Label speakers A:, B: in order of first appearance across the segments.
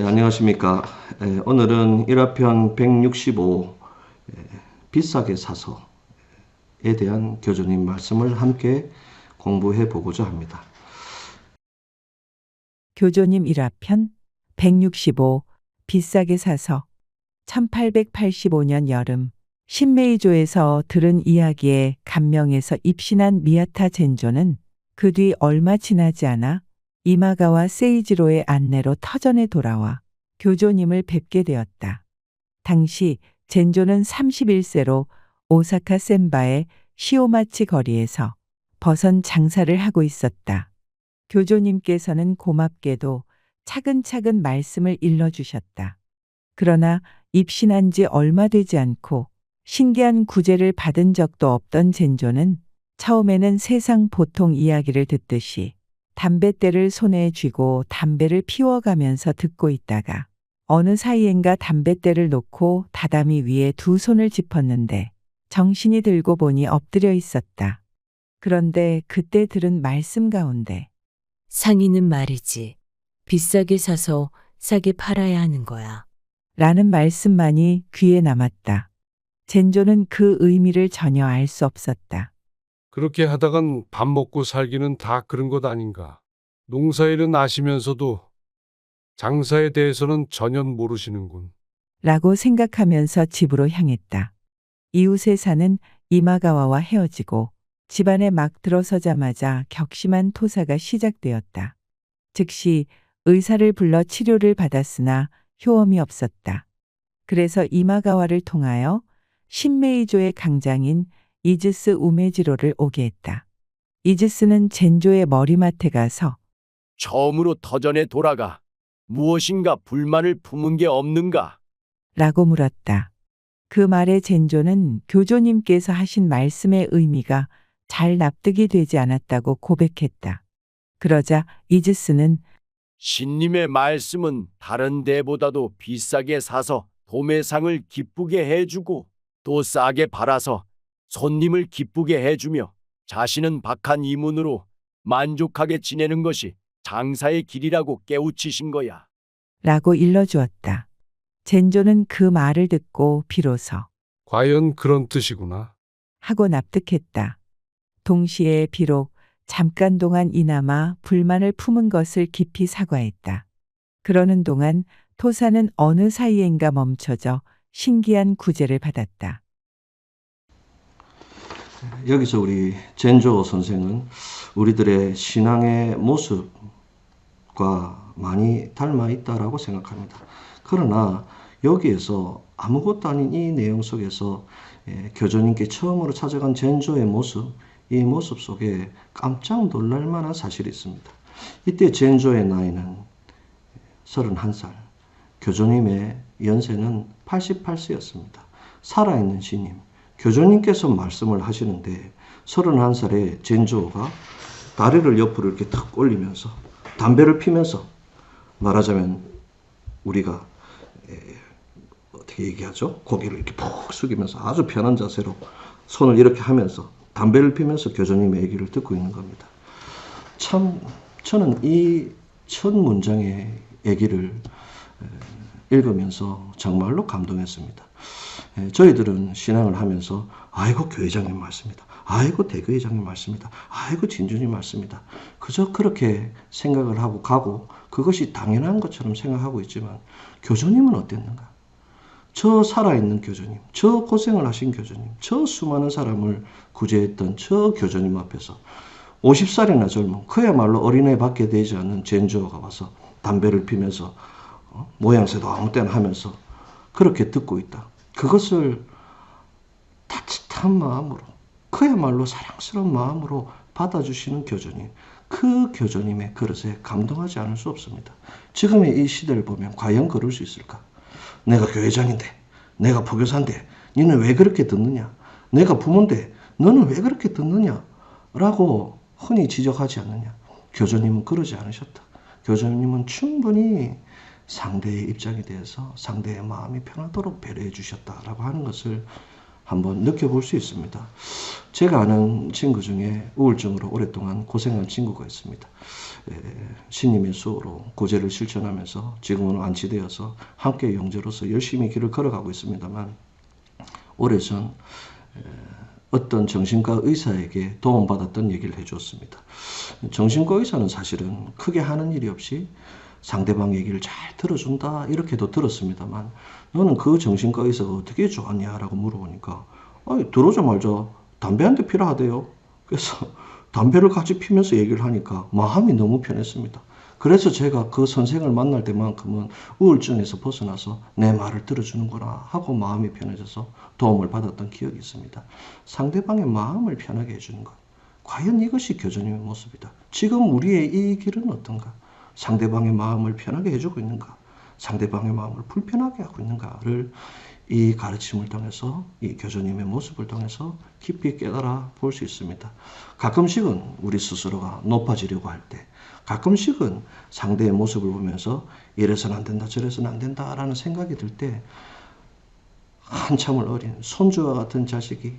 A: 안녕하십니까. 오늘은 1화편 165 비싸게 사서에 대한 교주님 말씀을 함께 공부해 보고자 합니다.
B: 교조님 1화편 165 비싸게 사서 1885년 여름 신메이조에서 들은 이야기에 감명해서 입신한 미야타 젠조는 그 뒤 얼마 지나지 않아 이마가와 세이지로의 안내로 터전에 돌아와 교조님을 뵙게 되었다. 당시 젠조는 31세로 오사카 센바의 시오마치 거리에서 버선 장사를 하고 있었다. 교조님께서는 고맙게도 차근차근 말씀을 일러주셨다. 그러나 입신한 지 얼마 되지 않고 신기한 구제를 받은 적도 없던 젠조는 처음에는 세상 보통 이야기를 듣듯이 담뱃대를 손에 쥐고 담배를 피워가면서 듣고 있다가 어느 사이엔가 담뱃대를 놓고 다다미 위에 두 손을 짚었는데 정신이 들고 보니 엎드려 있었다. 그런데 그때 들은 말씀 가운데
C: 상인은 말이지. 비싸게 사서 싸게 팔아야 하는 거야.
B: 라는 말씀만이 귀에 남았다. 젠조는 그 의미를 전혀 알 수 없었다.
D: 그렇게 하다간 밥 먹고 살기는 다 그런 것 아닌가. 농사일은 아시면서도 장사에 대해서는 전혀 모르시는군.
B: 라고 생각하면서 집으로 향했다. 이웃에 사는 이마가와와 헤어지고 집안에 막 들어서자마자 격심한 토사가 시작되었다. 즉시 의사를 불러 치료를 받았으나 효험이 없었다. 그래서 이마가와를 통하여 신메이조의 강장인 이즈스 우메지로를 오게 했다. 이즈스는 젠조의 머리맡에 가서
E: 처음으로 터전에 돌아가 무엇인가 불만을 품은 게 없는가?
B: 라고 물었다. 그 말에 젠조는 교조님께서 하신 말씀의 의미가 잘 납득이 되지 않았다고 고백했다. 그러자 이즈스는
E: 신님의 말씀은 다른 데보다도 비싸게 사서 도매상을 기쁘게 해주고 또 싸게 팔아서 손님을 기쁘게 해주며 자신은 박한 이문으로 만족하게 지내는 것이 장사의 길이라고 깨우치신 거야.
B: 라고 일러주었다. 젠조는 그 말을 듣고 비로소
D: 과연 그런 뜻이구나.
B: 하고 납득했다. 동시에 비록 잠깐 동안 이나마 불만을 품은 것을 깊이 사과했다. 그러는 동안 토사는 어느 사이엔가 멈춰져 신기한 구제를 받았다.
A: 여기서 우리 젠조 선생은 우리들의 신앙의 모습과 많이 닮아 있다라고 생각합니다. 그러나 여기에서 아무것도 아닌 이 내용 속에서 교주님께 처음으로 찾아간 젠조의 모습, 이 모습 속에 깜짝 놀랄 만한 사실이 있습니다. 이때 젠조의 나이는 31살, 교주님의 연세는 88세였습니다. 살아있는 신님, 교주님께서 말씀을 하시는데 31살의 젠조가 다리를 옆으로 이렇게 탁 올리면서 담배를 피면서 말하자면 우리가 어떻게 얘기하죠? 고개를 이렇게 푹 숙이면서 아주 편한 자세로 손을 이렇게 하면서 담배를 피면서 교주님의 얘기를 듣고 있는 겁니다. 참 저는 이 첫 문장의 얘기를 읽으면서 정말로 감동했습니다. 저희들은 신앙을 하면서 아이고 교회장님 말씀이다. 아이고 대교회장님 말씀이다. 아이고 진주님 말씀이다. 그저 그렇게 생각을 하고 가고 그것이 당연한 것처럼 생각하고 있지만 교주님은 어땠는가? 저 살아있는 교주님, 저 고생을 하신 교주님, 저 수많은 사람을 구제했던 저 교주님 앞에서 50살이나 젊은 그야말로 어린애밖에 되지 않는 젠조가 와서 담배를 피면서 모양새도 아무 때나 하면서 그렇게 듣고 있다. 그것을 따뜻한 마음으로 그야말로 사랑스러운 마음으로 받아주시는 교주님, 그 교주님의 그릇에 감동하지 않을 수 없습니다. 지금의 이 시대를 보면 과연 그럴 수 있을까? 내가 교회장인데, 내가 부교사인데 너는 왜 그렇게 듣느냐? 내가 부모인데 너는 왜 그렇게 듣느냐? 라고 흔히 지적하지 않느냐? 교주님은 그러지 않으셨다. 교주님은 충분히 상대의 입장에 대해서 상대의 마음이 편하도록 배려해 주셨다라고 하는 것을 한번 느껴볼 수 있습니다. 제가 아는 친구 중에 우울증으로 오랫동안 고생한 친구가 있습니다. 신님의 수호로 구제를 실천하면서 지금은 완치되어서 함께 영재로서 열심히 길을 걸어가고 있습니다만, 오래전 어떤 정신과 의사에게 도움받았던 얘기를 해주었습니다. 정신과 의사는 사실은 크게 하는 일이 없이 상대방 얘기를 잘 들어준다 이렇게도 들었습니다만, 너는 그 정신과 의사가 어떻게 좋았냐라고 물어보니까 들어오자마자 담배 한 대 피라 하대요. 그래서 담배를 같이 피면서 얘기를 하니까 마음이 너무 편했습니다. 그래서 제가 그 선생을 만날 때만큼은 우울증에서 벗어나서 내 말을 들어주는구나 하고 마음이 편해져서 도움을 받았던 기억이 있습니다. 상대방의 마음을 편하게 해주는 것, 과연 이것이 교주님의 모습이다. 지금 우리의 이 길은 어떤가? 상대방의 마음을 편하게 해주고 있는가? 상대방의 마음을 불편하게 하고 있는가를 이 가르침을 통해서, 이 교주님의 모습을 통해서 깊이 깨달아 볼 수 있습니다. 가끔씩은 우리 스스로가 높아지려고 할 때, 가끔씩은 상대의 모습을 보면서 이래서는 안 된다, 저래서는 안 된다라는 생각이 들 때, 한참을 어린 손주와 같은 자식이,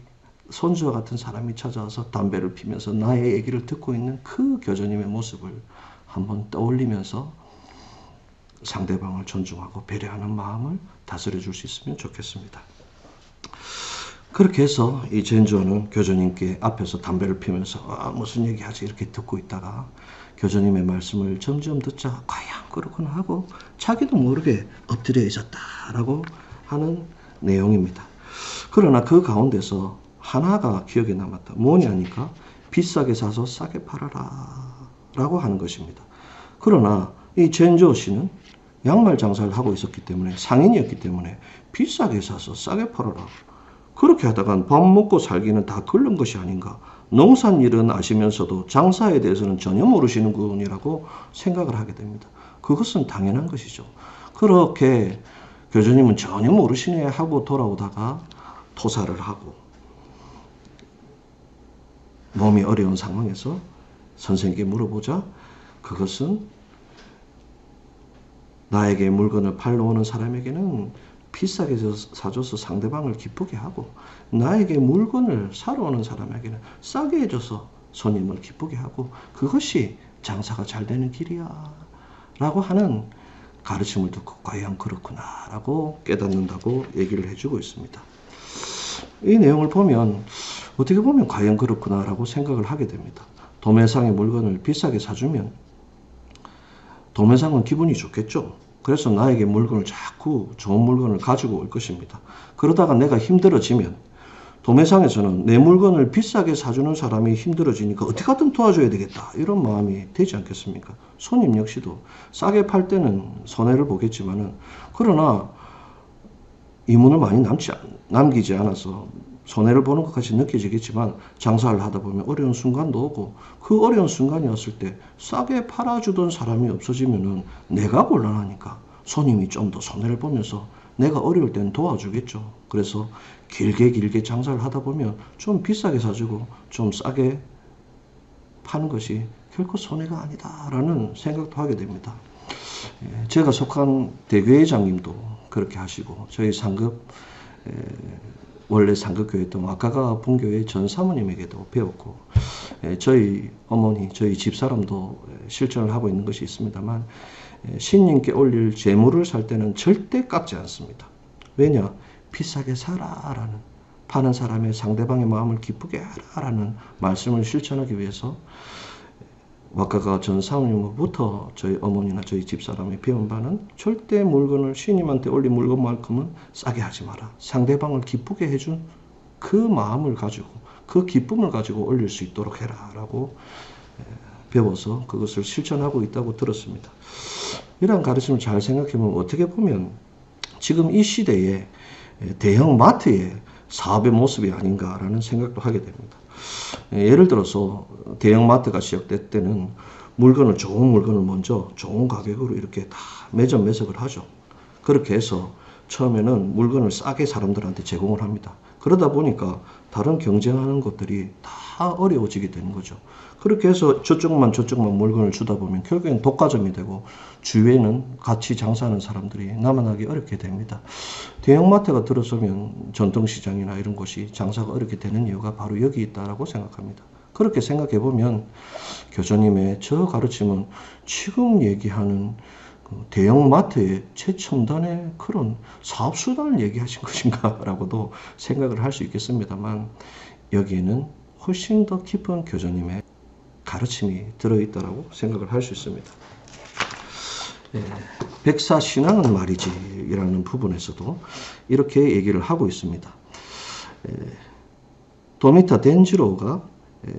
A: 손주와 같은 사람이 찾아와서 담배를 피면서 나의 얘기를 듣고 있는 그 교주님의 모습을 한번 떠올리면서 상대방을 존중하고 배려하는 마음을 다스려 줄 수 있으면 좋겠습니다. 그렇게 해서 이 젠조는 교주님께 앞에서 담배를 피면서 무슨 얘기하지 이렇게 듣고 있다가 교주님의 말씀을 점점 듣자 과연 그렇구나 하고 자기도 모르게 엎드려 있었다라고 하는 내용입니다. 그러나 그 가운데서 하나가 기억에 남았다. 뭐냐니까 비싸게 사서 싸게 팔아라 라고 하는 것입니다. 그러나 이 젠조 씨는 양말 장사를 하고 있었기 때문에, 상인이었기 때문에 비싸게 사서 싸게 팔아라. 그렇게 하다간 밥 먹고 살기는 다 그런 것이 아닌가. 농산일은 아시면서도 장사에 대해서는 전혀 모르시는군이라고 생각을 하게 됩니다. 그것은 당연한 것이죠. 그렇게 교주님은 전혀 모르시네 하고 돌아오다가 토사를 하고 몸이 어려운 상황에서 선생에게 물어보자 그것은 나에게 물건을 팔러 오는 사람에게는 비싸게 사줘서 상대방을 기쁘게 하고, 나에게 물건을 사러 오는 사람에게는 싸게 해줘서 손님을 기쁘게 하고, 그것이 장사가 잘 되는 길이야 라고 하는 가르침을 듣고 과연 그렇구나 라고 깨닫는다고 얘기를 해주고 있습니다. 이 내용을 보면 어떻게 보면 과연 그렇구나 라고 생각을 하게 됩니다. 도매상의 물건을 비싸게 사주면 도매상은 기분이 좋겠죠. 그래서 나에게 물건을 자꾸 좋은 물건을 가지고 올 것입니다. 그러다가 내가 힘들어지면 도매상에서는 내 물건을 비싸게 사주는 사람이 힘들어지니까 어떻게든 도와줘야 되겠다 이런 마음이 되지 않겠습니까? 손님 역시도 싸게 팔 때는 손해를 보겠지만은, 그러나 이문을 많이 남기지 않아서 손해를 보는 것까지 느껴지겠지만 장사를 하다 보면 어려운 순간도 오고, 그 어려운 순간이 왔을 때 싸게 팔아주던 사람이 없어지면은 내가 곤란하니까 손님이 좀 더 손해를 보면서 내가 어려울 때는 도와주겠죠. 그래서 길게 장사를 하다 보면 좀 비싸게 사주고 좀 싸게 파는 것이 결코 손해가 아니다라는 생각도 하게 됩니다. 제가 속한 대교회장님도 그렇게 하시고, 저희 상급 원래 상급교회였던 와카가 본교회 전 사모님에게도 배웠고, 저희 어머니, 저희 집사람도 실천을 하고 있는 것이 있습니다만, 신님께 올릴 재물을 살 때는 절대 깎지 않습니다. 왜냐? 비싸게 사라라는, 파는 사람의 상대방의 마음을 기쁘게 하라라는 말씀을 실천하기 위해서 와카가 전 사모님으로부터 저희 어머니나 저희 집사람이 배운 바는 절대 물건을 신님한테 올린 물건만큼은 싸게 하지 마라. 상대방을 기쁘게 해준 그 마음을 가지고, 그 기쁨을 가지고 올릴 수 있도록 해라 라고 배워서 그것을 실천하고 있다고 들었습니다. 이러한 가르침을 잘 생각해보면 어떻게 보면 지금 이 시대에 대형 마트의 사업의 모습이 아닌가라는 생각도 하게 됩니다. 예를 들어서 대형 마트가 시작될 때는 물건을, 좋은 물건을 먼저 좋은 가격으로 이렇게 다 매점 매석을 하죠. 그렇게 해서 처음에는 물건을 싸게 사람들한테 제공을 합니다. 그러다 보니까 다른 경쟁하는 것들이 다 다 어려워지게 되는 거죠. 그렇게 해서 저쪽만 물건을 주다 보면 결국엔 독과점이 되고 주위에는 같이 장사하는 사람들이 남아나기 어렵게 됩니다. 대형마트가 들어서면 전통시장이나 이런 곳이 장사가 어렵게 되는 이유가 바로 여기 있다라고 생각합니다. 그렇게 생각해 보면 교수님의 저 가르침은 지금 얘기하는 대형마트의 최첨단의 그런 사업수단을 얘기하신 것인가라고도 생각을 할 수 있겠습니다만 여기에는 훨씬 더 깊은 교수님의 가르침이 들어있다고 생각을 할 수 있습니다. 백사신앙은 말이지 이라는 부분에서도 이렇게 얘기를 하고 있습니다. 도미타 덴지로가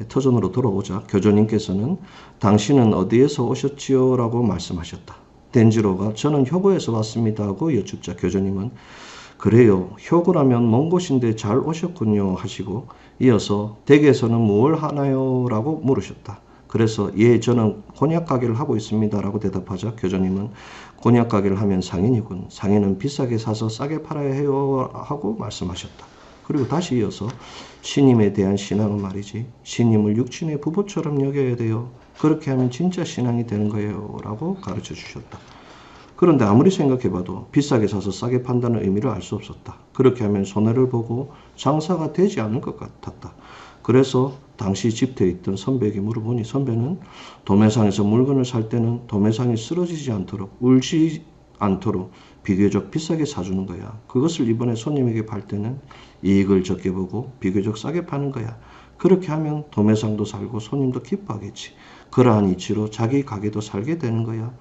A: 터전으로 돌아오자 교주님께서는 당신은 어디에서 오셨지요? 라고 말씀하셨다. 덴지로가 저는 효고에서 왔습니다 하고 여쭙자 교주님은 그래요. 효고라면 먼 곳인데 잘 오셨군요 하시고 이어서 댁에서는 무엇을 하나요? 라고 물으셨다. 그래서 예 저는 곤약 가게를 하고 있습니다 라고 대답하자 교주님은 곤약 가게를 하면 상인이군. 상인은 비싸게 사서 싸게 팔아야 해요 하고 말씀하셨다. 그리고 다시 이어서 신님에 대한 신앙은 말이지 신님을 육신의 부부처럼 여겨야 돼요. 그렇게 하면 진짜 신앙이 되는 거예요 라고 가르쳐 주셨다. 그런데 아무리 생각해봐도 비싸게 사서 싸게 판다는 의미를 알 수 없었다. 그렇게 하면 손해를 보고 장사가 되지 않을 것 같았다. 그래서 당시 집터에 있던 선배에게 물어보니 선배는 도매상에서 물건을 살 때는 도매상이 쓰러지지 않도록 울지 않도록 비교적 비싸게 사주는 거야. 그것을 이번에 손님에게 팔 때는 이익을 적게 보고 비교적 싸게 파는 거야. 그렇게 하면 도매상도 살고 손님도 기뻐하겠지. 그러한 이치로 자기 가게도 살게 되는 거야.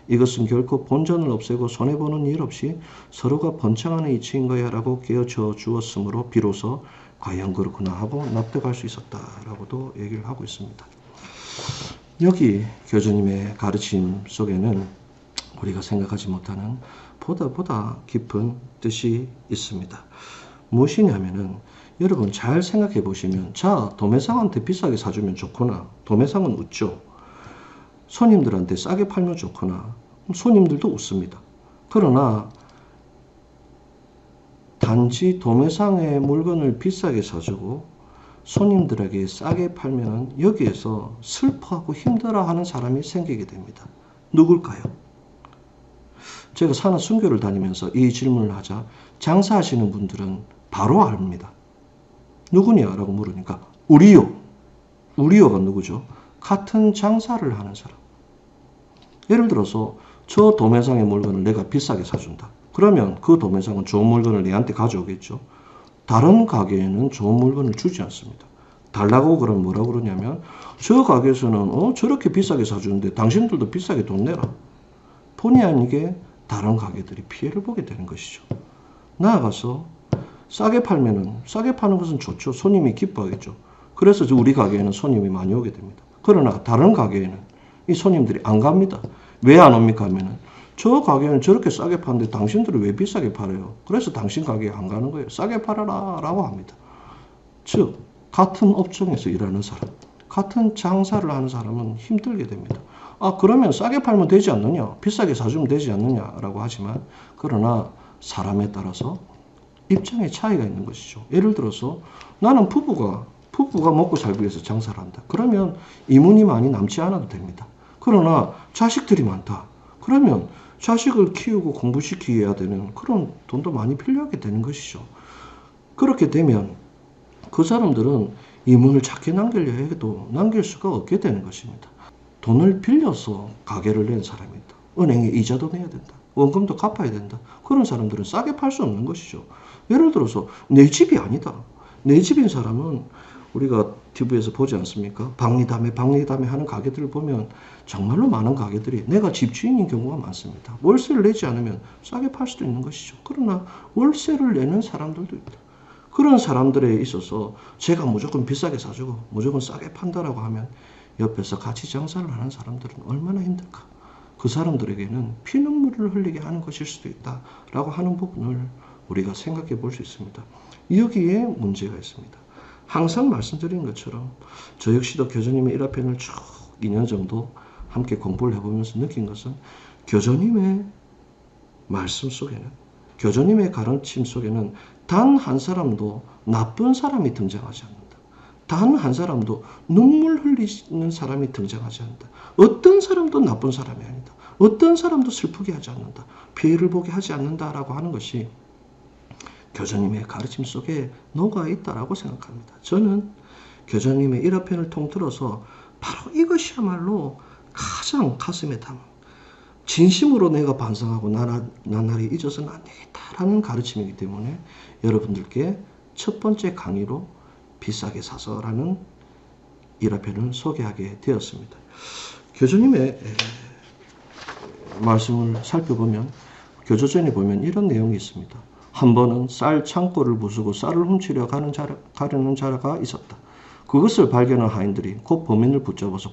A: 이것은 결코 본전을 없애고 손해보는 일 없이 서로가 번창하는 이치인 거야 라고 깨우쳐 주었으므로 비로소 과연 그렇구나 하고 납득할 수 있었다 라고도 얘기를 하고 있습니다. 여기 교주님의 가르침 속에는 우리가 생각하지 못하는 보다 깊은 뜻이 있습니다. 무엇이냐면은 여러분 잘 생각해 보시면 자 도매상한테 비싸게 사주면 좋구나. 도매상은 웃죠. 손님들한테 싸게 팔면 좋구나. 손님들도 웃습니다. 그러나 단지 도매상의 물건을 비싸게 사주고 손님들에게 싸게 팔면 여기에서 슬퍼하고 힘들어하는 사람이 생기게 됩니다. 누굴까요? 제가 산하 순교를 다니면서 이 질문을 하자 장사하시는 분들은 바로 압니다. 누구냐라고 물으니까 우리요. 우리요가 누구죠? 같은 장사를 하는 사람. 예를 들어서 저 도매상의 물건을 내가 비싸게 사준다. 그러면 그 도매상은 좋은 물건을 내한테 가져오겠죠. 다른 가게에는 좋은 물건을 주지 않습니다. 달라고 그러면 뭐라고 그러냐면 저 가게에서는 저렇게 비싸게 사주는데 당신들도 비싸게 돈 내라. 본의 아니게 다른 가게들이 피해를 보게 되는 것이죠. 나아가서 싸게 팔면은 싸게 파는 것은 좋죠. 손님이 기뻐하겠죠. 그래서 우리 가게에는 손님이 많이 오게 됩니다. 그러나 다른 가게에는 이 손님들이 안 갑니다. 왜 안 옵니까 하면은 저 가게는 저렇게 싸게 파는데 당신들은 왜 비싸게 팔아요? 그래서 당신 가게에 안 가는 거예요. 싸게 팔아라 라고 합니다. 즉 같은 업종에서 일하는 사람, 같은 장사를 하는 사람은 힘들게 됩니다. 그러면 싸게 팔면 되지 않느냐? 비싸게 사주면 되지 않느냐라고 하지만 그러나 사람에 따라서 입장의 차이가 있는 것이죠. 예를 들어서 나는 부부가 먹고 살기 위해서 장사를 한다. 그러면 이문이 많이 남지 않아도 됩니다. 그러나 자식들이 많다. 그러면 자식을 키우고 공부시켜야 되는 그런 돈도 많이 필요하게 되는 것이죠. 그렇게 되면 그 사람들은 이문을 작게 남기려 해도 남길 수가 없게 되는 것입니다. 돈을 빌려서 가게를 낸 사람이다. 은행에 이자도 내야 된다. 원금도 갚아야 된다. 그런 사람들은 싸게 팔 수 없는 것이죠. 예를 들어서 내 집이 아니다. 내 집인 사람은 우리가 TV에서 보지 않습니까? 박리담에 하는 가게들을 보면 정말로 많은 가게들이 내가 집주인인 경우가 많습니다. 월세를 내지 않으면 싸게 팔 수도 있는 것이죠. 그러나 월세를 내는 사람들도 있다. 그런 사람들에 있어서 제가 무조건 비싸게 사주고 무조건 싸게 판다라고 하면 옆에서 같이 장사를 하는 사람들은 얼마나 힘들까? 그 사람들에게는 피눈물을 흘리게 하는 것일 수도 있다라고 하는 부분을 우리가 생각해 볼 수 있습니다. 여기에 문제가 있습니다. 항상 말씀드린 것처럼 저 역시도 교주님의 일화편을 쭉 2년 정도 함께 공부를 해보면서 느낀 것은 교주님의 말씀 속에는, 교주님의 가르침 속에는 단 한 사람도 나쁜 사람이 등장하지 않는다. 단 한 사람도 눈물 흘리는 사람이 등장하지 않는다. 어떤 사람도 나쁜 사람이 아니다. 어떤 사람도 슬프게 하지 않는다. 피해를 보게 하지 않는다라고 하는 것이 교주님의 가르침 속에 녹아 있다라고 생각합니다. 저는 교주님의 일화편을 통틀어서 바로 이것이야말로 가장 가슴에 담은 진심으로 내가 반성하고 나날이 잊어서는 안 되겠다라는 가르침이기 때문에 여러분들께 첫 번째 강의로 비싸게 사서라는 일화편을 소개하게 되었습니다. 교주님의 말씀을 살펴보면 교조전에 보면 이런 내용이 있습니다. 한 번은 쌀 창고를 부수고 쌀을 훔치려 가려는 자가 있었다. 그것을 발견한 하인들이 곧 범인을 붙잡아서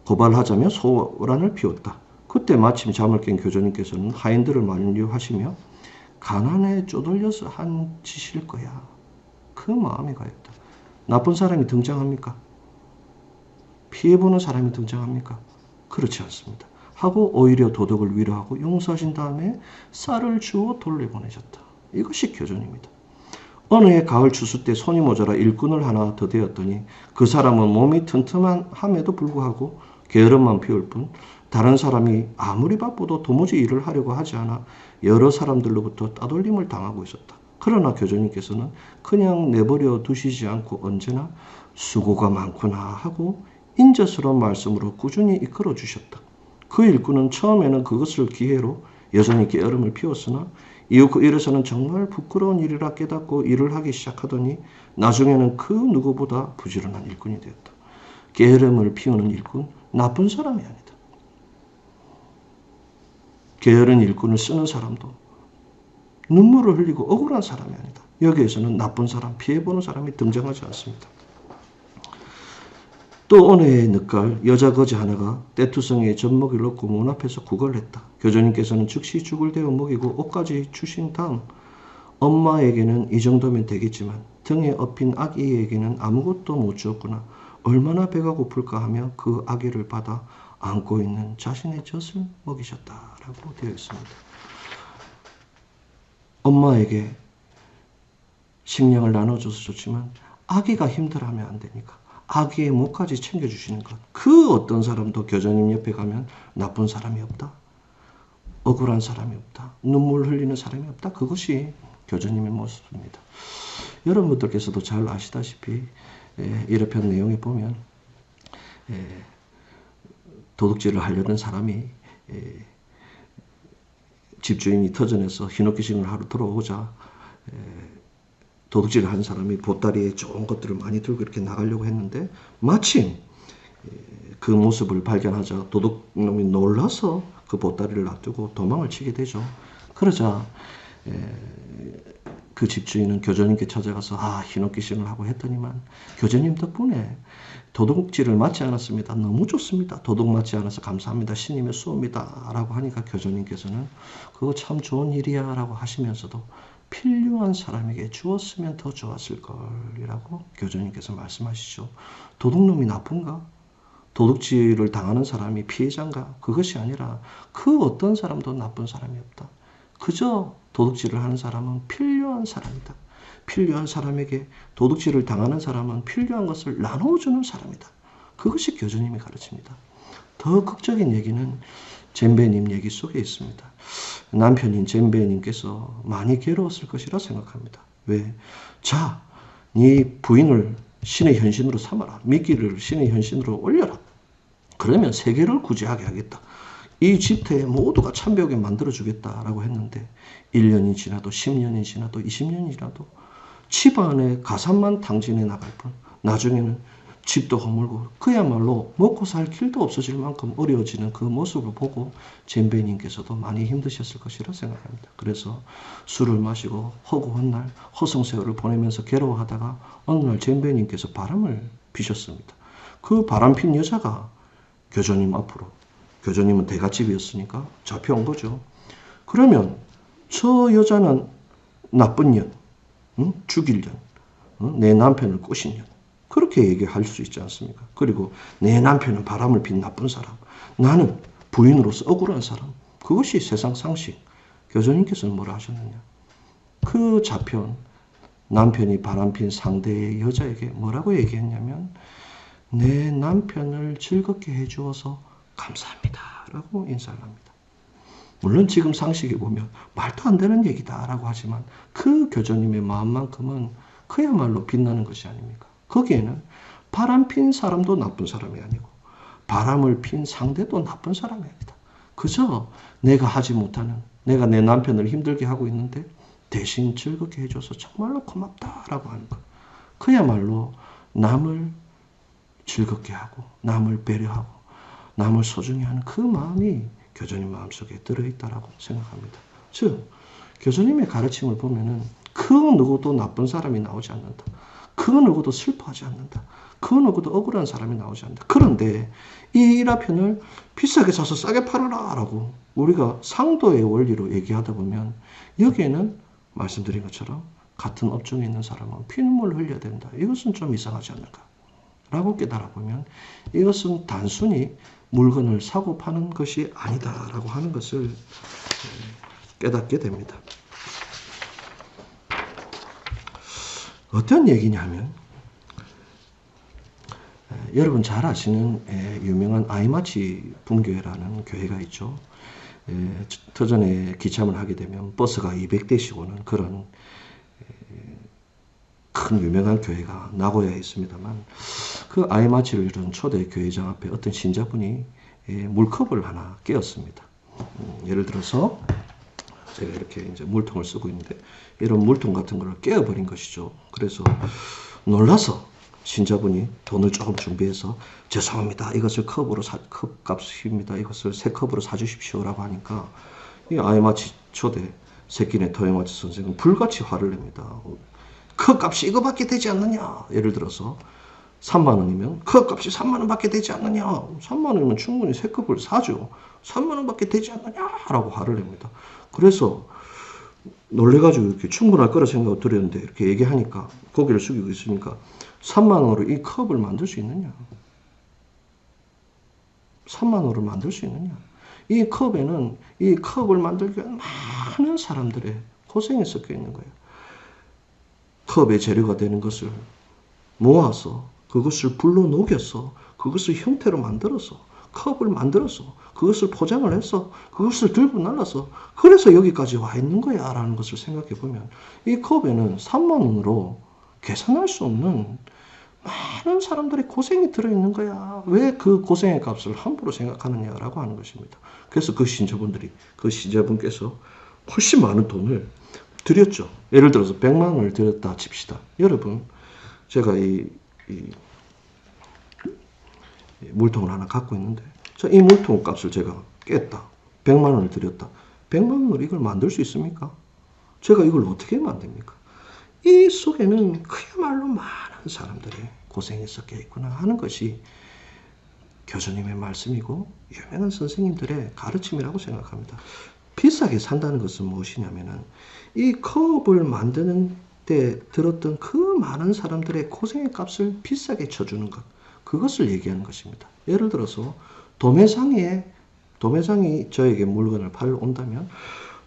A: 고발하자며 소란을 피웠다. 그때 마침 잠을 깬 교주님께서는 하인들을 만류하시며 가난에 쪼들려서 한 짓일 거야. 그 마음이 가였다. 나쁜 사람이 등장합니까? 피해보는 사람이 등장합니까? 그렇지 않습니다. 하고 오히려 도덕을 위로하고 용서하신 다음에 쌀을 주워 돌려보내셨다. 이것이 교전입니다. 어느 해 가을 추수 때 손이 모자라 일꾼을 하나 더 되었더니 그 사람은 몸이 튼튼함에도 불구하고 게으름만 피울 뿐 다른 사람이 아무리 바빠도 도무지 일을 하려고 하지 않아 여러 사람들로부터 따돌림을 당하고 있었다. 그러나 교주님께서는 그냥 내버려 두시지 않고 언제나 수고가 많구나 하고 인자스러운 말씀으로 꾸준히 이끌어 주셨다. 그 일꾼은 처음에는 그것을 기회로 여전히 게으름을 피웠으나 이후 그 일에서는 정말 부끄러운 일이라 깨닫고 일을 하기 시작하더니 나중에는 그 누구보다 부지런한 일꾼이 되었다. 게으름을 피우는 일꾼, 나쁜 사람이 아니다. 게으른 일꾼을 쓰는 사람도 눈물을 흘리고 억울한 사람이 아니다. 여기에서는 나쁜 사람, 피해보는 사람이 등장하지 않습니다. 또 어느 해의 늦가을 여자 거지 하나가 떼투성이에 젖먹이를 넣고 문 앞에서 구걸했다. 교주님께서는 즉시 죽을 대어 먹이고 옷까지 주신 다음 엄마에게는 이 정도면 되겠지만 등에 업힌 아기에게는 아무것도 못 주었구나. 얼마나 배가 고플까 하며 그 아기를 받아 안고 있는 자신의 젖을 먹이셨다라고 되어 있습니다. 엄마에게 식량을 나눠줘서 좋지만 아기가 힘들어하면 안 되니까 아기의 목까지 챙겨주시는 것. 그 어떤 사람도 교주님 옆에 가면 나쁜 사람이 없다. 억울한 사람이 없다. 눈물 흘리는 사람이 없다. 그것이 교주님의 모습입니다. 여러분들께서도 잘 아시다시피 일화편 내용에 보면 도둑질을 하려는 사람이 집주인이 터전에서 흰옥기증을 하러 들어오자 도둑질을 한 사람이 보따리에 좋은 것들을 많이 들고 이렇게 나가려고 했는데 마침 그 모습을 발견하자 도둑놈이 놀라서 그 보따리를 놔두고 도망을 치게 되죠. 그러자 그 집주인은 교주님께 찾아가서 흰옥기증을 하고 했더니만 교주님 덕분에 도둑질을 맞지 않았습니다. 너무 좋습니다. 도둑 맞지 않아서 감사합니다. 신님의 수호입니다. 라고 하니까 교주님께서는 그거 참 좋은 일이야 라고 하시면서도 필요한 사람에게 주었으면 더 좋았을 걸이라고 교주님께서 말씀하시죠. 도둑놈이 나쁜가? 도둑질을 당하는 사람이 피해자인가? 그것이 아니라 그 어떤 사람도 나쁜 사람이 없다. 그저 도둑질을 하는 사람은 필요한 사람이다. 필요한 사람에게 도둑질을 당하는 사람은 필요한 것을 나눠주는 사람이다. 그것이 교주님이 가르칩니다. 더 극적인 얘기는 잼배님 얘기 속에 있습니다. 남편인 잼배님께서 많이 괴로웠을 것이라 생각합니다. 왜? 자, 네 부인을 신의 현신으로 삼아라. 미끼를 신의 현신으로 올려라. 그러면 세계를 구제하게 하겠다. 이 집터에 모두가 참배하게 만들어주겠다라고 했는데 1년이 지나도 10년이 지나도 20년이 지나도 집안에 가산만 탕진해 나갈 뿐 나중에는 집도 허물고 그야말로 먹고 살 길도 없어질 만큼 어려워지는 그 모습을 보고 잼배님께서도 많이 힘드셨을 것이라 생각합니다. 그래서 술을 마시고 허구한 날 허송세월을 보내면서 괴로워하다가 어느 날 잼배님께서 바람을 피셨습니다. 그 바람핀 여자가 교주님 앞으로, 교주님은 대갓집이었으니까 잡혀온 거죠. 그러면 저 여자는 나쁜 년, 죽일 년, 내 남편을 꼬신 년, 그렇게 얘기할 수 있지 않습니까? 그리고 내 남편은 바람을 핀 나쁜 사람, 나는 부인으로서 억울한 사람. 그것이 세상 상식. 교주님께서는 뭐라 하셨느냐? 그 잡혀온 남편이 바람핀 상대의 여자에게 뭐라고 얘기했냐면 내 남편을 즐겁게 해주어서 감사합니다 라고 인사를 합니다. 물론 지금 상식에 보면 말도 안 되는 얘기다 라고 하지만 그 교주님의 마음만큼은 그야말로 빛나는 것이 아닙니까? 거기에는 바람 핀 사람도 나쁜 사람이 아니고 바람을 핀 상대도 나쁜 사람이 아니다. 그저 내가 하지 못하는, 내가 내 남편을 힘들게 하고 있는데 대신 즐겁게 해줘서 정말로 고맙다라고 하는 것. 그야말로 남을 즐겁게 하고 남을 배려하고 남을 소중히 하는 그 마음이 교주님 마음속에 들어있다라고 생각합니다. 즉 교주님의 가르침을 보면은 그 누구도 나쁜 사람이 나오지 않는다. 그 누구도 슬퍼하지 않는다. 그 누구도 억울한 사람이 나오지 않는다. 그런데 이 일화편을 비싸게 사서 싸게 팔아라 라고 우리가 상도의 원리로 얘기하다 보면 여기에는 말씀드린 것처럼 같은 업종에 있는 사람은 피눈물을 흘려야 된다. 이것은 좀 이상하지 않는가 라고 깨달아 보면 이것은 단순히 물건을 사고 파는 것이 아니다 라고 하는 것을 깨닫게 됩니다. 어떤 얘기냐면 여러분 잘 아시는 유명한 아이마치 분교회라는 교회가 있죠. 터전에 기참을 하게 되면 버스가 200대씩 오는 그런 큰 유명한 교회가 나고야에 있습니다만 그 아이마치를 이룬 초대 교회장 앞에 어떤 신자분이 물컵을 하나 깨었습니다. 예를 들어서 제가 이렇게 이제 물통을 쓰고 있는데 이런 물통 같은 걸 깨어버린 것이죠. 그래서 놀라서 신자분이 돈을 조금 준비해서 죄송합니다. 이것을 컵 값입니다. 이것을 새 컵으로 사주십시오라고 하니까 이 아이마치 초대 새끼네 토요마치 선생은 불같이 화를 냅니다. 컵 값이 이거밖에 되지 않느냐. 예를 들어서 3만 원이면 컵 값이 3만 원밖에 되지 않느냐. 3만 원이면 충분히 새 컵을 사죠. 3만 원밖에 되지 않느냐라고 화를 냅니다. 그래서 놀래가지고 이렇게 충분할 거라 생각을 드렸는데 이렇게 얘기하니까 고개를 숙이고 있으니까 3만 원으로 이 컵을 만들 수 있느냐? 3만 원으로 만들 수 있느냐? 이 컵에는 이 컵을 만들기 위한 많은 사람들의 고생이 섞여 있는 거예요. 컵의 재료가 되는 것을 모아서 그것을 불로 녹여서 그것을 형태로 만들어서 컵을 만들어서 그것을 포장을 해서 그것을 들고 날라서 그래서 여기까지 와 있는 거야 라는 것을 생각해 보면 이 컵에는 3만 원으로 계산할 수 없는 많은 사람들의 고생이 들어있는 거야. 왜 그 고생의 값을 함부로 생각하느냐라고 하는 것입니다. 그래서 그 신자분께서 훨씬 많은 돈을 드렸죠. 예를 들어서 100만 원을 드렸다 칩시다. 여러분 제가 이 물통을 하나 갖고 있는데 이 물통 값을 제가 깼다. 100만 원을 드렸다. 100만 원으로 이걸 만들 수 있습니까? 제가 이걸 어떻게 만듭니까? 이 속에는 그야말로 많은 사람들의 고생이 섞여 있구나 하는 것이 교수님의 말씀이고 유명한 선생님들의 가르침이라고 생각합니다. 비싸게 산다는 것은 무엇이냐면은 이 컵을 만드는 때 들었던 그 많은 사람들의 고생의 값을 비싸게 쳐주는 것, 그것을 얘기하는 것입니다. 예를 들어서 도매상이 저에게 물건을 팔러 온다면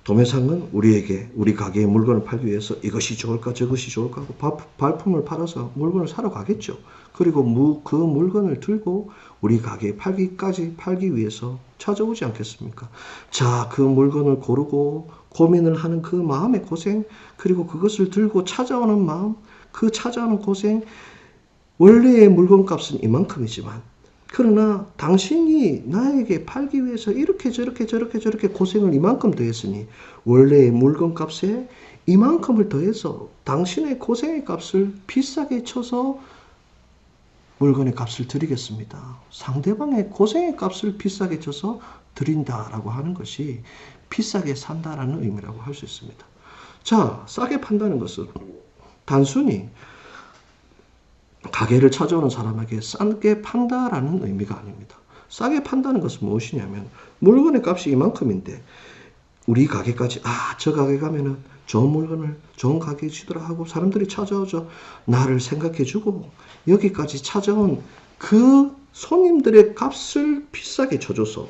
A: 도매상은 우리 가게에 물건을 팔기 위해서 이것이 좋을까 저것이 좋을까 하고 발품을 팔아서 물건을 사러 가겠죠. 그리고 그 물건을 들고 우리 가게에 팔기 위해서 찾아오지 않겠습니까? 자, 그 물건을 고르고 고민을 하는 그 마음의 고생, 그리고 그것을 들고 찾아오는 마음, 그 찾아오는 고생, 원래의 물건값은 이만큼이지만 그러나 당신이 나에게 팔기 위해서 이렇게 저렇게 고생을 이만큼 더했으니 원래의 물건값에 이만큼을 더해서 당신의 고생의 값을 비싸게 쳐서 물건의 값을 드리겠습니다. 상대방의 고생의 값을 비싸게 쳐서 드린다라고 하는 것이 비싸게 산다라는 의미라고 할 수 있습니다. 자, 싸게 판다는 것은 단순히 가게를 찾아오는 사람에게 싸게 판다라는 의미가 아닙니다. 싸게 판다는 것은 무엇이냐면 물건의 값이 이만큼인데 우리 가게까지 저 가게 가면은 좋은 물건을 좋은 가게에 주더라 하고 사람들이 찾아오죠. 나를 생각해주고 여기까지 찾아온 그 손님들의 값을 비싸게 쳐줘서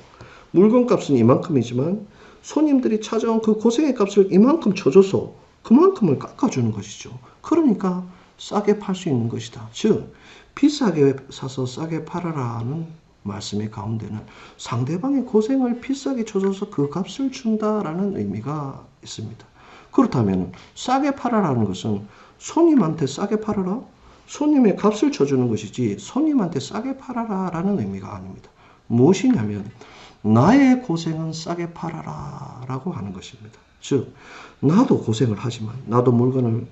A: 물건 값은 이만큼이지만 손님들이 찾아온 그 고생의 값을 이만큼 쳐줘서 그만큼을 깎아주는 것이죠. 그러니까 싸게 팔 수 있는 것이다. 즉 비싸게 사서 싸게 팔아라는 말씀의 가운데는 상대방의 고생을 비싸게 쳐줘서 그 값을 준다라는 의미가 있습니다. 그렇다면 싸게 팔아라는 것은 손님한테 싸게 팔아라? 손님의 값을 쳐주는 것이지 손님한테 싸게 팔아라라는 의미가 아닙니다. 무엇이냐면 나의 고생은 싸게 팔아라 라고 하는 것입니다. 즉 나도 고생을 하지만 나도 물건을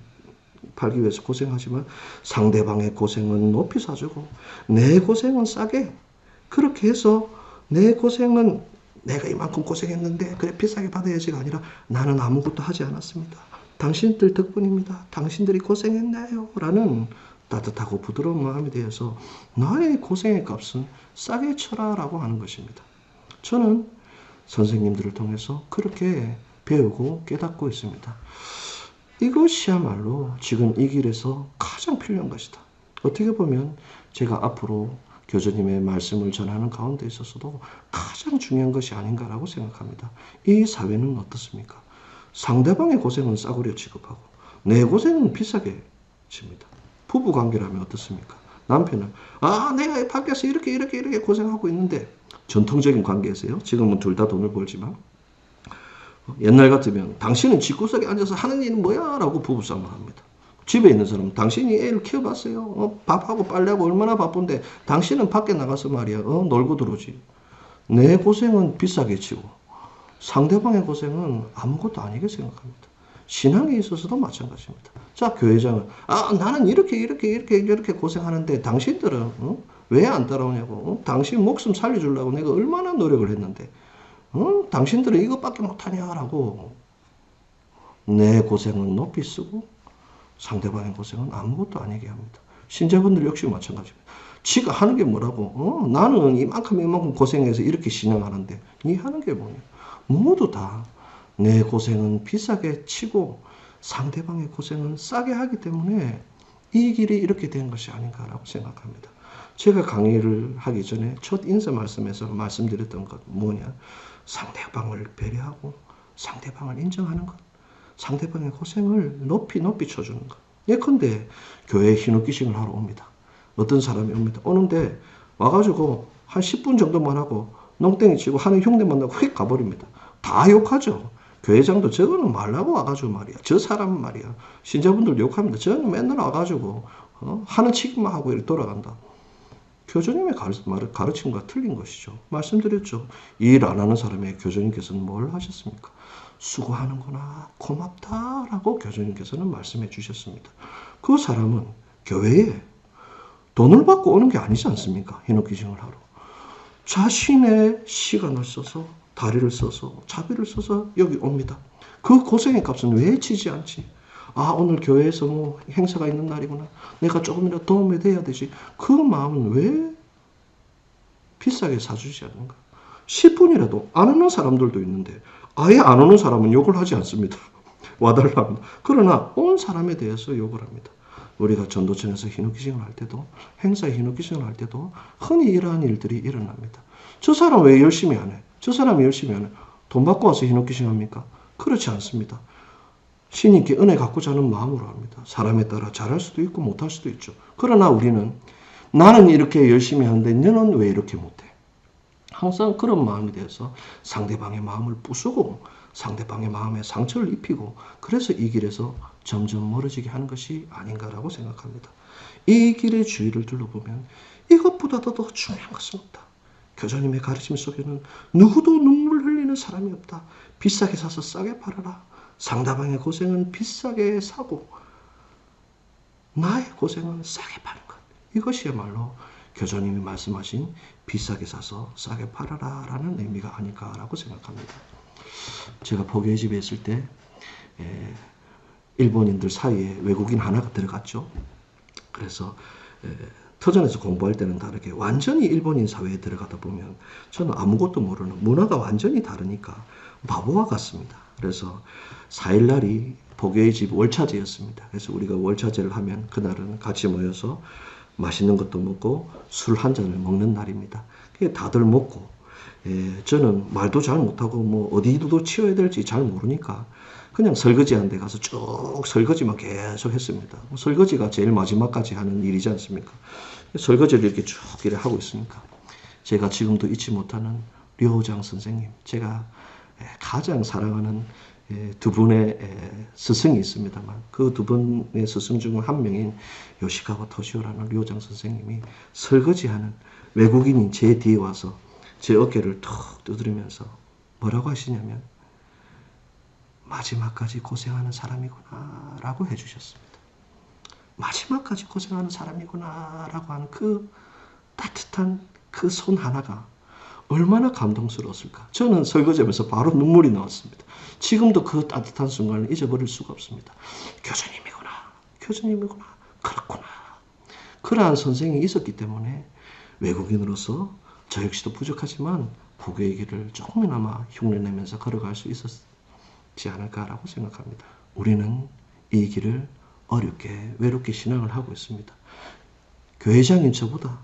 A: 팔기 위해서 고생하지만 상대방의 고생은 높이 사주고 내 고생은 싸게, 그렇게 해서 내 고생은 내가 이만큼 고생했는데 그래 비싸게 받아야지가 아니라 나는 아무것도 하지 않았습니다. 당신들 덕분입니다. 당신들이 고생했나요? 라는 따뜻하고 부드러운 마음에 대해서 나의 고생의 값은 싸게 쳐라 라고 하는 것입니다. 저는 선생님들을 통해서 그렇게 배우고 깨닫고 있습니다. 이것이야말로 지금 이 길에서 가장 필요한 것이다. 어떻게 보면 제가 앞으로 교주님의 말씀을 전하는 가운데 있어서도 가장 중요한 것이 아닌가라고 생각합니다. 이 사회는 어떻습니까? 상대방의 고생은 싸구려 취급하고 내 고생은 비싸게 칩니다. 부부 관계라면 어떻습니까? 남편은 내가 밖에서 이렇게 고생하고 있는데, 전통적인 관계에서요. 지금은 둘 다 돈을 벌지만 옛날 같으면 당신은 집구석에 앉아서 하는 일은 뭐야? 라고 부부싸움을 합니다. 집에 있는 사람은 당신이 애를 키워봤어요. 밥하고 빨래하고 얼마나 바쁜데 당신은 밖에 나가서 말이야 놀고 들어오지. 내 고생은 비싸게 치고 상대방의 고생은 아무것도 아니게 생각합니다. 신앙에 있어서도 마찬가지입니다. 자, 교회장은 나는 이렇게 고생하는데 당신들은 왜 안 따라오냐고. 당신 목숨 살려주려고 내가 얼마나 노력을 했는데 당신들은 이것밖에 못하냐라고 내 고생은 높이 쓰고 상대방의 고생은 아무것도 아니게 합니다. 신자분들 역시 마찬가지입니다. 지가 하는 게 뭐라고? 나는 이만큼 고생해서 이렇게 신앙하는데 니 하는 게 뭐냐? 모두 다 내 고생은 비싸게 치고 상대방의 고생은 싸게 하기 때문에 이 길이 이렇게 된 것이 아닌가라고 생각합니다. 제가 강의를 하기 전에 첫 인사 말씀에서 말씀드렸던 것 뭐냐? 상대방을 배려하고 상대방을 인정하는 것, 상대방의 고생을 높이 쳐주는 것. 예컨대 교회에 흰옷기싱을 하러 옵니다. 어떤 사람이 옵니다. 오는데 와가지고 한 10분 정도만 하고 농땡이 치고 하는 흉내만 나고 휙 가버립니다. 다 욕하죠. 교회장도 저거는 말라고 와가지고 말이야. 저 사람은 말이야. 신자분들 욕합니다. 저는 맨날 와가지고 하는 치기만 하고 이렇게 돌아간다. 교주님의 가르침과 틀린 것이죠. 말씀드렸죠. 일 안 하는 사람의 교주님께서는 뭘 하셨습니까? 수고하는구나, 고맙다라고 교주님께서는 말씀해 주셨습니다. 그 사람은 교회에 돈을 받고 오는 게 아니지 않습니까? 흰옷기증을 하러. 자신의 시간을 써서, 다리를 써서, 자비를 써서 여기 옵니다. 그 고생의 값은 왜 치지 않지? 오늘 교회에서 뭐 행사가 있는 날이구나. 내가 조금이라도 도움이 돼야 되지. 그 마음은 왜 비싸게 사주지 않는가? 10분이라도 안 오는 사람들도 있는데 아예 안 오는 사람은 욕을 하지 않습니다. 와달라 합니다. 그러나 온 사람에 대해서 욕을 합니다. 우리가 전도청에서 흰옷기증을 할 때도, 행사에 흰옷기증을 할 때도 흔히 이러한 일들이 일어납니다. 저 사람 왜 열심히 안 해? 저 사람이 열심히 안 해. 돈 받고 와서 흰옷기증 합니까? 그렇지 않습니다. 신님께 은혜 갖고자 하는 마음으로 합니다. 사람에 따라 잘할 수도 있고 못할 수도 있죠. 그러나 우리는 나는 이렇게 열심히 하는데 너는 왜 이렇게 못해? 항상 그런 마음이 돼서 상대방의 마음을 부수고 상대방의 마음에 상처를 입히고 그래서 이 길에서 점점 멀어지게 하는 것이 아닌가라고 생각합니다. 이 길의 주위를 둘러보면 이것보다도 더 중요한 것은 없다. 교주님의 가르침 속에는 누구도 눈물 흘리는 사람이 없다. 비싸게 사서 싸게 팔아라. 상대방의 고생은 비싸게 사고 나의 고생은 싸게 파는 것. 이것이야말로 교주님이 말씀하신 비싸게 사서 싸게 팔아라 라는 의미가 아닐까라고 생각합니다. 제가 포교의 집에 있을 때 일본인들 사이에 외국인 하나가 들어갔죠. 그래서 터전에서 공부할 때는 다르게 완전히 일본인 사회에 들어가다 보면 저는 아무것도 모르는 문화가 완전히 다르니까 바보와 같습니다. 그래서 4일날이 포교의 집 월차제였습니다. 그래서 우리가 월차제를 하면 그날은 같이 모여서 맛있는 것도 먹고 술 한 잔을 먹는 날입니다. 다들 먹고 저는 말도 잘 못하고 뭐 어디도 치워야 될지 잘 모르니까 그냥 설거지하는 데 가서 쭉 설거지만 계속 했습니다. 설거지가 제일 마지막까지 하는 일이지 않습니까? 설거지를 이렇게 쭉 이렇게 하고 있으니까 제가 지금도 잊지 못하는 류호장 선생님, 제가 가장 사랑하는 두 분의 스승이 있습니다만 그 두 분의 스승 중 한 명인 요시카와 토시오라는 류호장 선생님이 설거지하는 외국인인 제 뒤에 와서 제 어깨를 툭 두드리면서 뭐라고 하시냐면 마지막까지 고생하는 사람이구나 라고 해주셨습니다. 마지막까지 고생하는 사람이구나 라고 하는 그 따뜻한 그 손 하나가 얼마나 감동스러웠을까. 저는 설거지하면서 바로 눈물이 나왔습니다. 지금도 그 따뜻한 순간을 잊어버릴 수가 없습니다. 교수님이구나, 교수님이구나, 그렇구나. 그러한 선생이 있었기 때문에 외국인으로서 저 역시도 부족하지만 복의 길을 조금이나마 흉내내면서 걸어갈 수 있었지 않을까라고 생각합니다. 우리는 이 길을 어렵게 외롭게 신앙을 하고 있습니다. 교회장인 저보다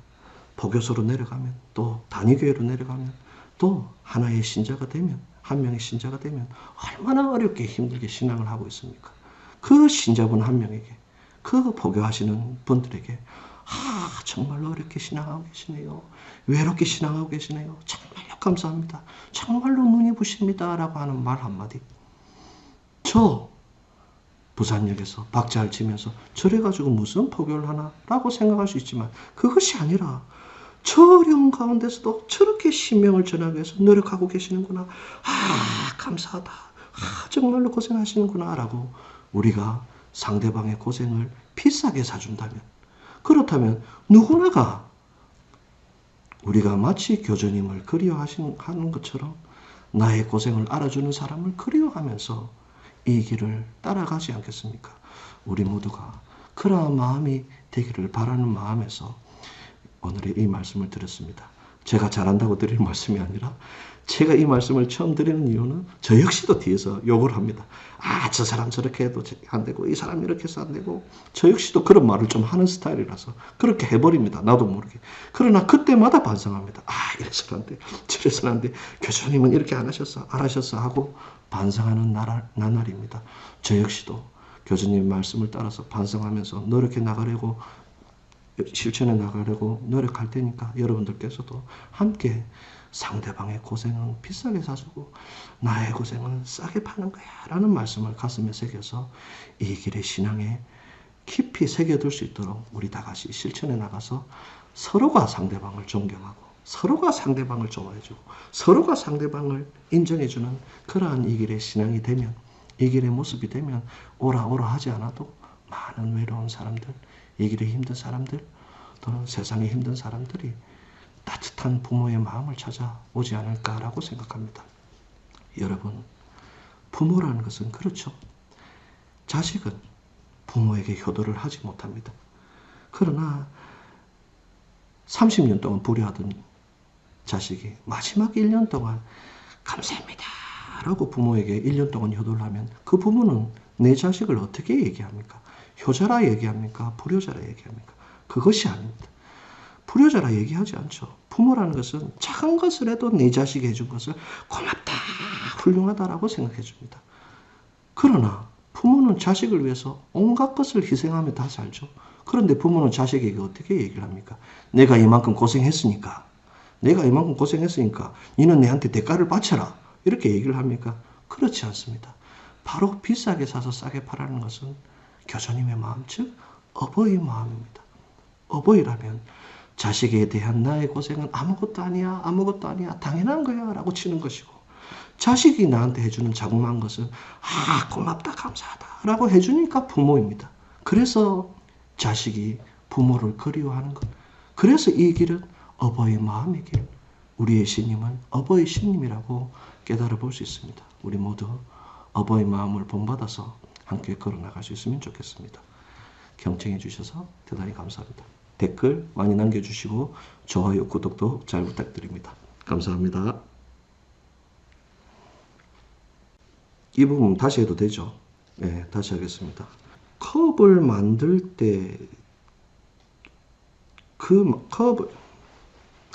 A: 복교소로 내려가면 또 단위교회로 내려가면 또 하나의 신자가 되면 한 명의 신자가 되면 얼마나 어렵게 힘들게 신앙을 하고 있습니까? 그 신자분 한 명에게 그 복교하시는 분들에게 정말로 어렵게 신앙하고 계시네요. 외롭게 신앙하고 계시네요. 정말로 감사합니다. 정말로 눈이 부십니다. 라고 하는 말 한마디. 저 부산역에서 박자를 치면서 저래가지고 무슨 포교를 하나 라고 생각할 수 있지만 그것이 아니라 저 어려운 가운데서도 저렇게 신명을 전하기 위해서 노력하고 계시는구나. 감사하다. 정말로 고생하시는구나 라고 우리가 상대방의 고생을 비싸게 사준다면, 그렇다면 누구나가 우리가 마치 교주님을 그리워하는 것처럼 나의 고생을 알아주는 사람을 그리워하면서 이 길을 따라가지 않겠습니까? 우리 모두가 그러한 마음이 되기를 바라는 마음에서 오늘의 이 말씀을 드렸습니다. 제가 잘한다고 드릴 말씀이 아니라 제가 이 말씀을 처음 드리는 이유는 저 역시도 뒤에서 욕을 합니다. 저 사람 저렇게 해도 안 되고 이 사람 이렇게 해서 안 되고, 저 역시도 그런 말을 좀 하는 스타일이라서 그렇게 해버립니다. 나도 모르게. 그러나 그때마다 반성합니다. 이래서는 안 돼. 저래서는 안 돼. 교수님은 이렇게 안 하셨어. 하고 반성하는 나날입니다. 저 역시도 교수님 말씀을 따라서 반성하면서 노력해 나가려고, 실천해 나가려고 노력할 테니까 여러분들께서도 함께 상대방의 고생은 비싸게 사주고 나의 고생은 싸게 파는 거야 라는 말씀을 가슴에 새겨서 이 길의 신앙에 깊이 새겨둘 수 있도록 우리 다 같이 실천해 나가서 서로가 상대방을 존경하고 서로가 상대방을 좋아해주고 서로가 상대방을 인정해주는 그러한 이 길의 신앙이 되면, 이 길의 모습이 되면 오라 하지 않아도 많은 외로운 사람들, 이 길에 힘든 사람들 또는 세상에 힘든 사람들이 따뜻한 부모의 마음을 찾아오지 않을까라고 생각합니다. 여러분, 부모라는 것은 그렇죠. 자식은 부모에게 효도를 하지 못합니다. 그러나 30년 동안 불효하던 자식이 마지막 1년 동안 감사합니다 라고 부모에게 1년 동안 효도를 하면 그 부모는 내 자식을 어떻게 얘기합니까? 효자라 얘기합니까? 불효자라 얘기합니까? 그것이 아닙니다. 불효자라 얘기하지 않죠. 부모라는 것은 작은 것을 해도 내 자식이 해준 것을 고맙다, 훌륭하다라고 생각해 줍니다. 그러나 부모는 자식을 위해서 온갖 것을 희생하며 다 살죠. 그런데 부모는 자식에게 어떻게 얘기를 합니까? 내가 이만큼 고생했으니까 너는 내한테 대가를 바쳐라 이렇게 얘기를 합니까? 그렇지 않습니다. 바로 비싸게 사서 싸게 팔라는 것은 교주님의 마음, 즉 어버이의 마음입니다. 어버이라면 자식에 대한 나의 고생은 아무것도 아니야 당연한 거야 라고 치는 것이고, 자식이 나한테 해주는 자그마한 것은 고맙다 감사하다 라고 해주니까 부모입니다. 그래서 자식이 부모를 그리워하는 것, 그래서 이 길은 어버이 마음의 길, 우리의 신님은 어버이 신님이라고 깨달아 볼 수 있습니다. 우리 모두 어버이 마음을 본받아서 함께 걸어나갈 수 있으면 좋겠습니다. 경청해 주셔서 대단히 감사합니다. 댓글 많이 남겨주시고 좋아요, 구독도 잘 부탁드립니다. 감사합니다. 이 부분 다시 해도 되죠? 네, 다시 하겠습니다. 컵을 만들 때 그 컵을